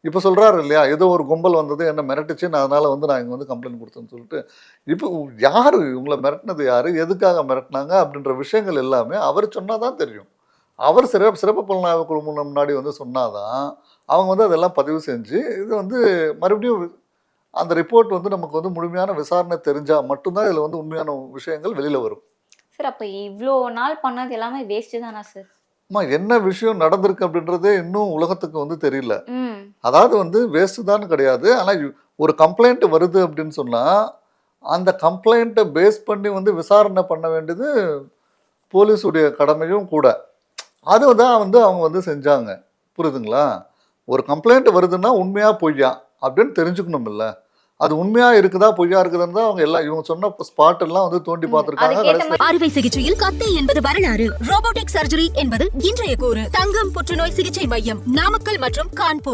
இப்போ சொல்றாரு இல்லையா, ஏதோ ஒரு கும்பல் வந்தது என்ன மிரட்டுச்சு, நான் அதனால வந்து நான் இங்க வந்து கம்ப்ளைண்ட் கொடுத்தேன்னு சொல்லிட்டு. இப்போ யாரு இவங்கள மிரட்டுனது யாரு? எதுக்காக மிரட்டுனாங்க? அப்படின்ற விஷயங்கள் எல்லாமே அவர் சொன்னா தான் தெரியும். அவர் சிறப்பு புலனாய்வு குழு முன்னாடி வந்து சொன்னா தான், அவங்க வந்து அதெல்லாம் பதிவு செஞ்சு, இது வந்து மறுபடியும் அந்த ரிப்போர்ட் வந்து நமக்கு வந்து முழுமையான விசாரணை தெரிஞ்சா மட்டும் தான் இதுல வந்து உண்மையான விஷயங்கள் வெளியில வரும். சார் அப்ப இவ்ளோ நாள் பண்ணது எல்லாமே வேஸ்ட் தானா சார்? அம்மா என்ன விஷயம் நடந்திருக்கு அப்படின்றதே இன்னும் உலகத்துக்கு வந்து தெரியல. ம். அதாவது வந்து வேஸ்ட் தான் கிடையாது. ஆனா ஒரு கம்ப்ளைண்ட் வருது அப்படின்னு சொன்னா, அந்த கம்ப்ளைண்ட்ட பேஸ் பண்ணி வந்து விசாரணை பண்ண வேண்டியது போலீஸுடைய கடமையும் கூட. அதுதான் வந்து அவங்க வந்து செஞ்சாங்க. புரியுதுங்களா? ஒரு கம்ப்ளைண்ட் வருதுன்னா உண்மையா பொய்யா அப்படின்னு தெரிஞ்சுக்கணும்ல. அது உண்மையா இருக்குதா பொய்யா இருக்குதுன்னு தான் அவங்க எல்லாம் இவங்க சொன்ன ஸ்பாட் எல்லாம் வந்து தோண்டி பார்த்துருக்காங்க. அதுக்கேத்த கடைசில அறுவை சிகிச்சையில் கத்தை என்பது வரலாறு, ரோபோட்டிக் சர்ஜரி என்பது இன்றைய கூறு. தங்கம் புற்றுநோய் சிகிச்சை மையம், நாமக்கல் மற்றும் கான்பூர்.